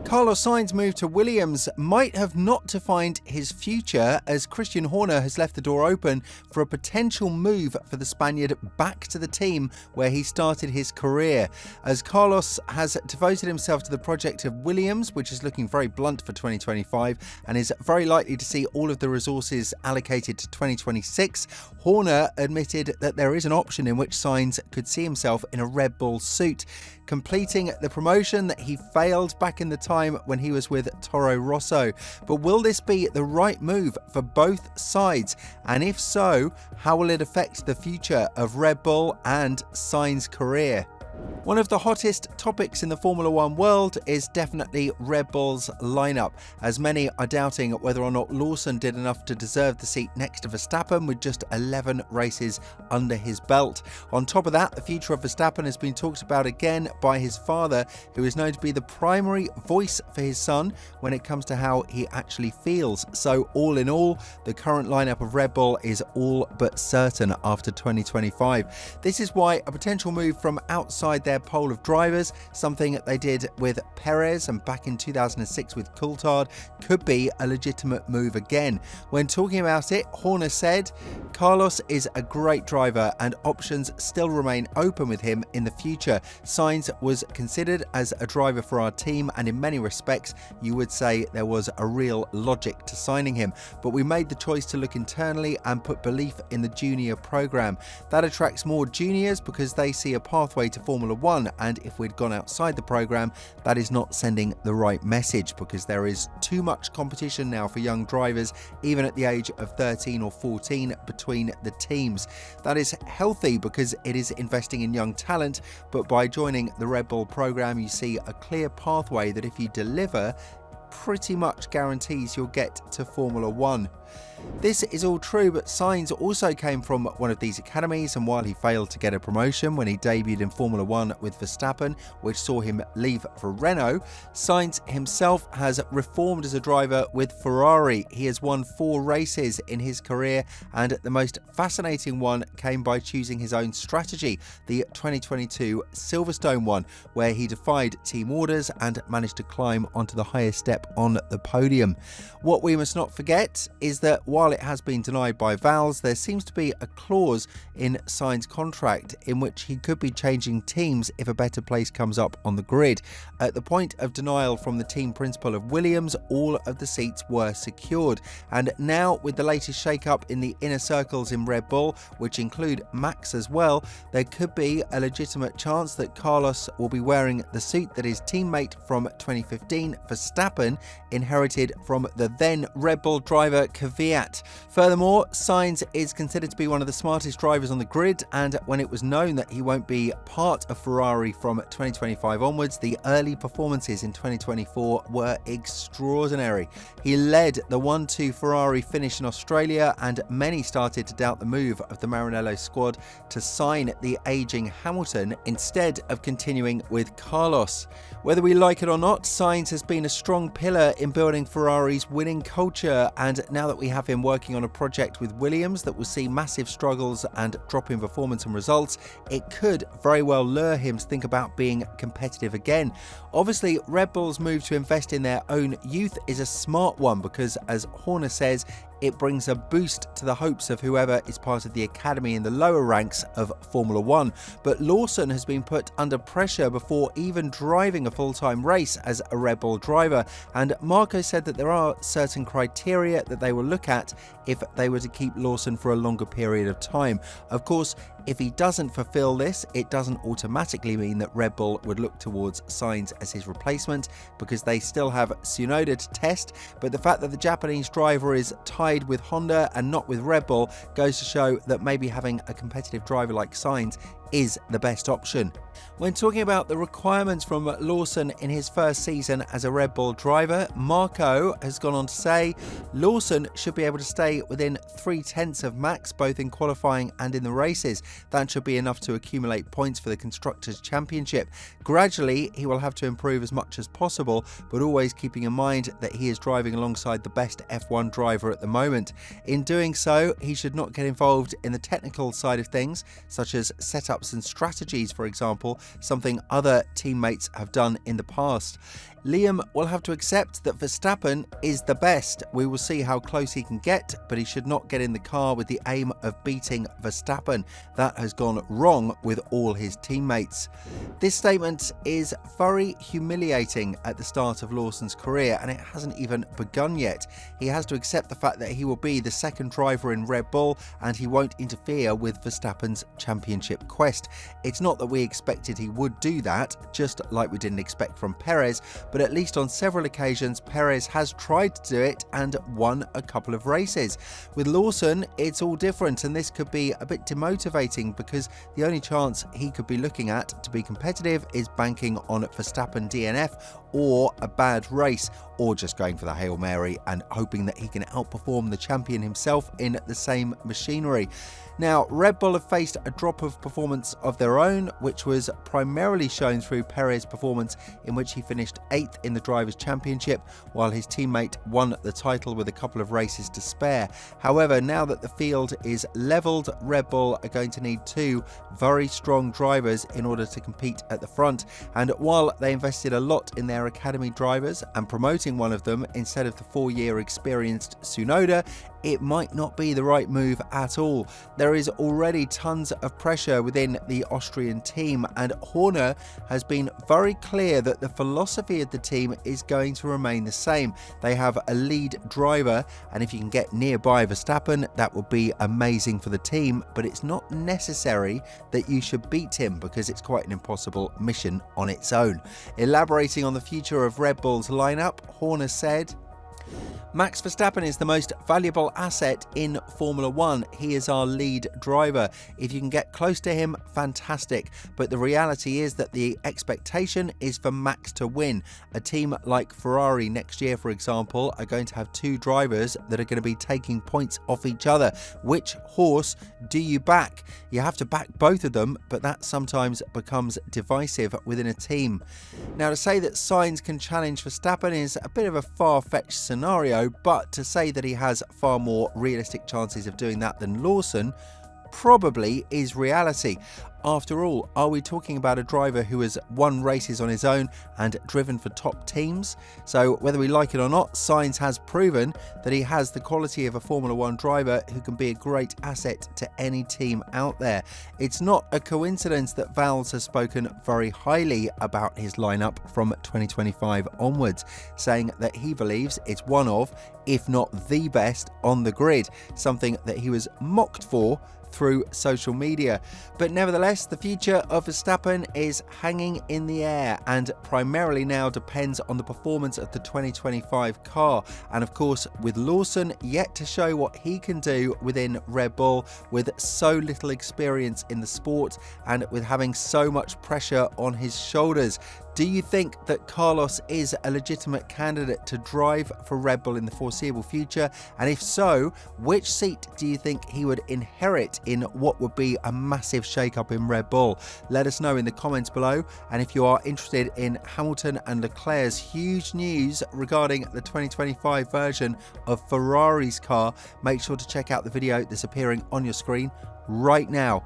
Carlos Sainz move to Williams might have not defined his future, as Christian Horner has left the door open for a potential move for the Spaniard back to the team where he started his career, as Carlos has devoted himself to the project of Williams, which is looking very blunt for 2025 and is very likely to see all of the resources allocated to 2026. Horner admitted that there is an option in which Sainz could see himself in a Red Bull suit, completing the promotion that he failed back in the time when he was with Toro Rosso. But will this be the right move for both sides? And if so, how will it affect the future of Red Bull and Sainz's career? One of the hottest topics in the Formula One world is definitely Red Bull's lineup, as many are doubting whether or not Lawson did enough to deserve the seat next to Verstappen with just 11 races under his belt. On top of that, the future of Verstappen has been talked about again by his father, who is known to be the primary voice for his son when it comes to how he actually feels. So all in all, the current lineup of Red Bull is all but certain after 2025. This is why a potential move from outside their pool of drivers, something that they did with Perez and back in 2006 with Coulthard, could be a legitimate move again. When talking about it, Horner said, "Carlos is a great driver and options still remain open with him in the future. Sainz was considered as a driver for our team, and in many respects you would say there was a real logic to signing him, but we made the choice to look internally and put belief in the junior program. That attracts more juniors because they see a pathway to Formula One, and if we'd gone outside the program, that is not sending the right message, because there is too much competition now for young drivers, even at the age of 13 or 14 between the teams. That is healthy because it is investing in young talent, but by joining the Red Bull program, you see a clear pathway that if you deliver, pretty much guarantees you'll get to Formula One." This is all true, but Sainz also came from one of these academies, and while he failed to get a promotion when he debuted in Formula One with Verstappen, which saw him leave for Renault, Sainz himself has reformed as a driver with Ferrari. He has won 4 races in his career, and the most fascinating one came by choosing his own strategy, the 2022 Silverstone one, where he defied team orders and managed to climb onto the highest step on the podium. What we must not forget is that while it has been denied by Valls, there seems to be a clause in Sainz's contract in which he could be changing teams if a better place comes up on the grid. At the point of denial from the team principal of Williams, all of the seats were secured, and now with the latest shake-up in the inner circles in Red Bull, which include Max as well, there could be a legitimate chance that Carlos will be wearing the suit that his teammate from 2015, Verstappen, inherited from the then Red Bull driver Kvyat. Furthermore, Sainz is considered to be one of the smartest drivers on the grid, and when it was known that he won't be part of Ferrari from 2025 onwards, the early performances in 2024 were extraordinary. He led the 1-2 Ferrari finish in Australia, and many started to doubt the move of the Maranello squad to sign the aging Hamilton instead of continuing with Carlos. Whether we like it or not, Sainz has been a strong pillar in building Ferrari's winning culture, and now that we have him working on a project with Williams that will see massive struggles and drop in performance and results, it could very well lure him to think about being competitive again. Obviously, Red Bull's move to invest in their own youth is a smart one because, as Horner says, it brings a boost to the hopes of whoever is part of the academy in the lower ranks of Formula One. But Lawson has been put under pressure before even driving a full-time race as a Red Bull driver, and Marco said that there are certain criteria that they will look at if they were to keep Lawson for a longer period of time. Of course, if he doesn't fulfill this, it doesn't automatically mean that Red Bull would look towards Sainz as his replacement, because they still have Tsunoda to test, but the fact that the Japanese driver is tied with Honda and not with Red Bull goes to show that maybe having a competitive driver like Sainz is the best option. When talking about the requirements from Lawson in his first season as a Red Bull driver, Marco has gone on to say Lawson should be able to stay within 3/10 of Max both in qualifying and in the races. That should be enough to accumulate points for the Constructors' Championship. Gradually, he will have to improve as much as possible, but always keeping in mind that he is driving alongside the best F1 driver at the moment. In doing so, he should not get involved in the technical side of things, such as setup setups and strategies, for example, something other teammates have done in the past. Liam will have to accept that Verstappen is the best. We will see how close he can get, but he should not get in the car with the aim of beating Verstappen. That has gone wrong with all his teammates. This statement is very humiliating at the start of Lawson's career, and it hasn't even begun yet. He has to accept the fact that he will be the second driver in Red Bull, and he won't interfere with Verstappen's championship quest. It's not that we expected he would do that, just like we didn't expect from Perez, but at least on several occasions Perez has tried to do it and won a couple of races. With Lawson, it's all different, and this could be a bit demotivating because the only chance he could be looking at to be competitive is banking on Verstappen DNF or a bad race, or just going for the Hail Mary and hoping that he can outperform the champion himself in the same machinery. Now, Red Bull have faced a drop of performance of their own, which was primarily shown through Perez's performance, in which he finished 8th in the Drivers' Championship, while his teammate won the title with a couple of races to spare. However, now that the field is levelled, Red Bull are going to need two very strong drivers in order to compete at the front, and while they invested a lot in their academy drivers and promoting one of them instead of the 4-year experienced Tsunoda, it might not be the right move at all. There is already tons of pressure within the Austrian team, and Horner has been very clear that the philosophy of the team is going to remain the same. They have a lead driver, and if you can get nearby Verstappen, that would be amazing for the team, but it's not necessary that you should beat him because it's quite an impossible mission on its own. Elaborating on the future of Red Bull's lineup, Horner said, "Max Verstappen is the most valuable asset in Formula 1. He is our lead driver. If you can get close to him, fantastic. But the reality is that the expectation is for Max to win. A team like Ferrari next year, for example, are going to have two drivers that are going to be taking points off each other. Which horse do you back? You have to back both of them, but that sometimes becomes divisive within a team." Now, to say that Sainz can challenge Verstappen is a bit of a far-fetched scenario, but to say that he has far more realistic chances of doing that than Lawson probably is reality. After all, are we talking about a driver who has won races on his own and driven for top teams? So whether we like it or not, Sainz has proven that he has the quality of a Formula 1 driver who can be a great asset to any team out there. It's not a coincidence that Valls has spoken very highly about his lineup from 2025 onwards, saying that he believes it's one of, if not the best on the grid, something that he was mocked for through social media. But nevertheless, the future of Verstappen is hanging in the air and primarily now depends on the performance of the 2025 car. And of course, with Lawson yet to show what he can do within Red Bull with so little experience in the sport and with having so much pressure on his shoulders. Do you think that Carlos is a legitimate candidate to drive for Red Bull in the foreseeable future? And if so, which seat do you think he would inherit in what would be a massive shake-up in Red Bull? Let us know in the comments below. And if you are interested in Hamilton and Leclerc's huge news regarding the 2025 version of Ferrari's car, make sure to check out the video that's appearing on your screen right now.